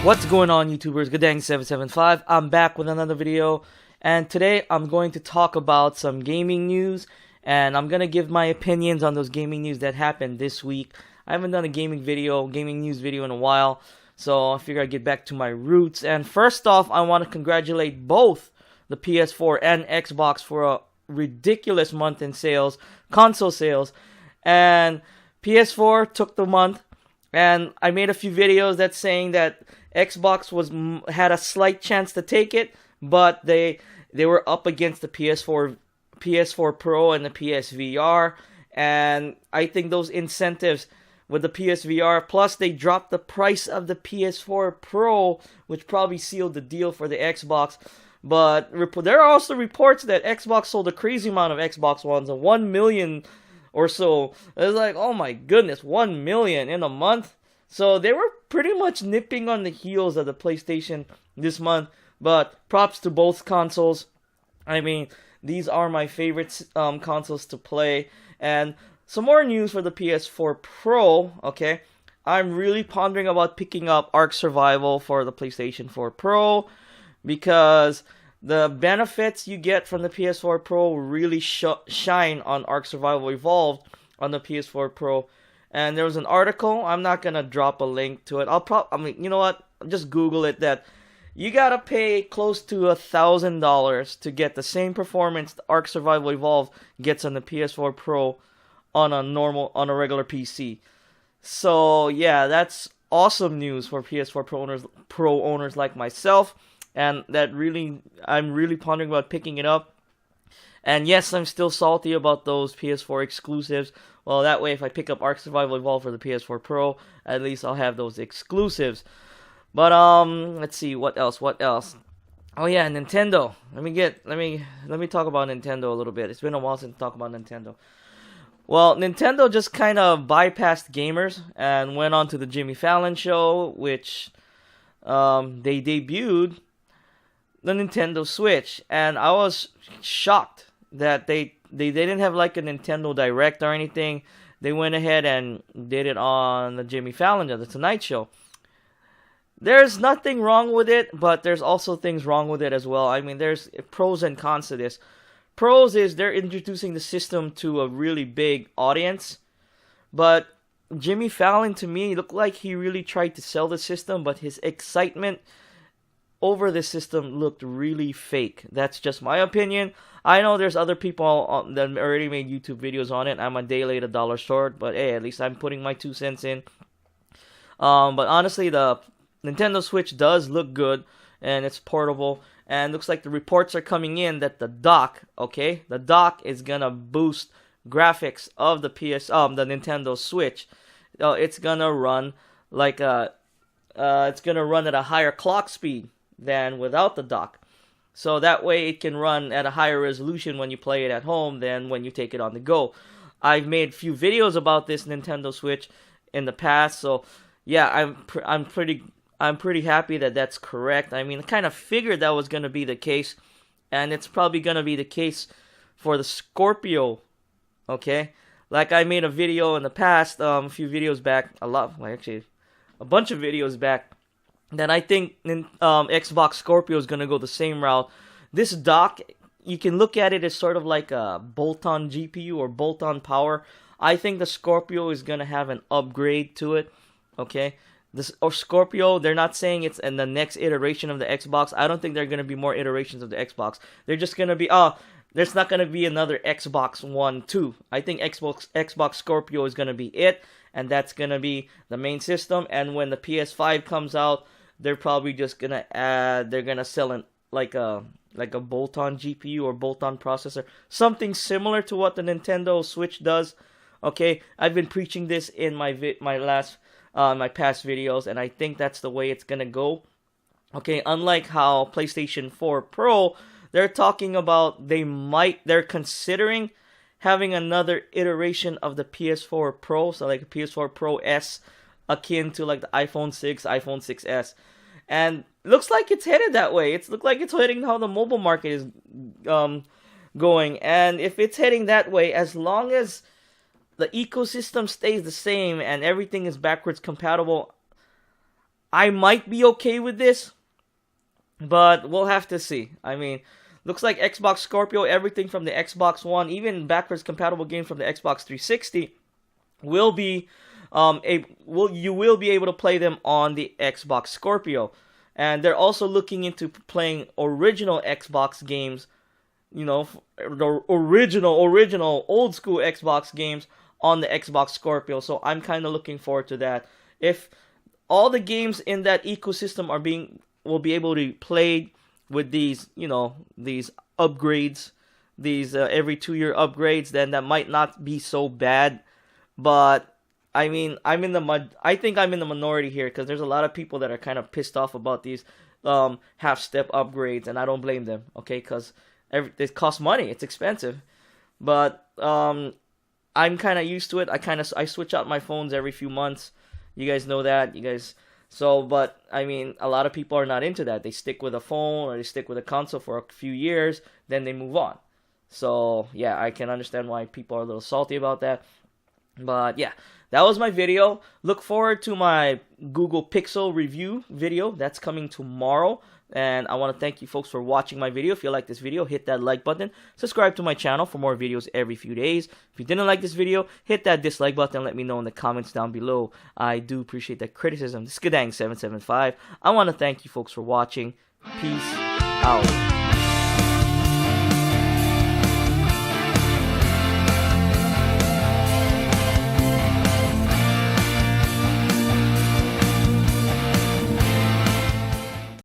What's going on, YouTubers? Goodang775. I'm back with another video, and today I'm going to talk about some gaming news, and I'm going to give my opinions on those gaming news that happened this week. I haven't done a gaming news video in a while, so I figure I'd get back to my roots. And first off, I want to congratulate both the PS4 and Xbox for a ridiculous month in sales, console sales, and PS4 took the month. And I made a few videos that's saying that Xbox had a slight chance to take it, but they were up against the PS4 Pro and the PSVR, and I think those incentives with the PSVR, plus they dropped the price of the PS4 Pro, which probably sealed the deal for the Xbox. But there are also reports that Xbox sold a crazy amount of Xbox Ones, 1 million or so. It's like, oh my goodness, 1 million in a month. So they were pretty much nipping on the heels of the PlayStation this month. But props to both consoles. I mean, these are my favorite consoles to play. And some more news for the PS4 Pro. Okay, I'm really pondering about picking up Ark Survival for the PlayStation 4 Pro, because the benefits you get from the PS4 Pro really shine on Ark Survival Evolved on the PS4 Pro. And there was an article, I'm not gonna drop a link to it. You know what? Just Google it. That you gotta pay close to $1,000 to get the same performance the Ark Survival Evolved gets on the PS4 Pro on a regular PC. So yeah, that's awesome news for PS4 Pro owners like myself. And I'm really pondering about picking it up. And yes, I'm still salty about those PS4 exclusives. Well, that way, if I pick up Ark Survival Evolved for the PS4 Pro, at least I'll have those exclusives. But let's see, what else? Oh yeah, Nintendo. Let me talk about Nintendo a little bit. It's been a while since I talked about Nintendo. Well, Nintendo just kind of bypassed gamers and went on to the Jimmy Fallon show, which they debuted the Nintendo Switch, and I was shocked that they didn't have like a Nintendo Direct or anything. They went ahead and did it on the Jimmy Fallon show, the Tonight Show. There's nothing wrong with it, but there's also things wrong with it as well. I mean, there's pros and cons to this. Pros is they're introducing the system to a really big audience, but Jimmy Fallon, to me, looked like he really tried to sell the system, but his excitement over the system looked really fake. That's just my opinion. I know there's other people that already made YouTube videos on it. I'm a day late, a dollar short, but hey, at least I'm putting my 2 cents in. But honestly, the Nintendo Switch does look good, and it's portable, and looks like the reports are coming in that the dock is gonna boost graphics of the the Nintendo Switch. It's gonna run it's gonna run at a higher clock speed than without the dock. So that way it can run at a higher resolution when you play it at home than when you take it on the go. I've made a few videos about this Nintendo Switch in the past, so yeah, I'm pretty happy that that's correct. I mean, I kind of figured that was going to be the case, and it's probably going to be the case for the Scorpio. Okay, like I made a video in the past, a few videos back, a bunch of videos back, that I think Xbox Scorpio is going to go the same route. This dock, you can look at it as sort of like a bolt-on GPU or bolt-on power. I think the Scorpio is going to have an upgrade to it, okay? Scorpio, they're not saying it's in the next iteration of the Xbox. I don't think there are going to be more iterations of the Xbox. They're just going to be, there's not going to be another Xbox One 2. I think Xbox Scorpio is going to be it, and that's going to be the main system. And when the PS5 comes out, they're probably just going to add, they're going to sell like a bolt-on GPU or bolt-on processor. Something similar to what the Nintendo Switch does. Okay, I've been preaching this in my past videos, and I think that's the way it's going to go. Okay, unlike how PlayStation 4 Pro, they're talking about they're considering having another iteration of the PS4 Pro, so like a PS4 Pro S, akin to like the iPhone 6, iPhone 6s. And looks like it's headed that way. It looks like it's heading how the mobile market is going. And if it's heading that way, as long as the ecosystem stays the same and everything is backwards compatible, I might be okay with this, but we'll have to see. I mean, looks like Xbox Scorpio, everything from the Xbox One, even backwards compatible games from the Xbox 360 will be you will be able to play them on the Xbox Scorpio. And they're also looking into playing original Xbox games, you know, the original old school Xbox games on the Xbox Scorpio. So I'm kind of looking forward to that. If all the games in that ecosystem will be able to be played with these, you know, these upgrades, these every 2-year upgrades, then that might not be so bad. But I mean, I think I'm in the minority here, because there's a lot of people that are kind of pissed off about these half-step upgrades, and I don't blame them. Okay, because it costs money, it's expensive. But I'm kind of used to it. I switch out my phones every few months. You guys know that. But I mean, a lot of people are not into that. They stick with a phone or they stick with a console for a few years, then they move on. So yeah, I can understand why people are a little salty about that. But yeah, that was my video. Look forward to my Google Pixel review video. That's coming tomorrow. And I want to thank you folks for watching my video. If you like this video, hit that like button. Subscribe to my channel for more videos every few days. If you didn't like this video, hit that dislike button. Let me know in the comments down below. I do appreciate that criticism. This is Gadang775. I want to thank you folks for watching. Peace out.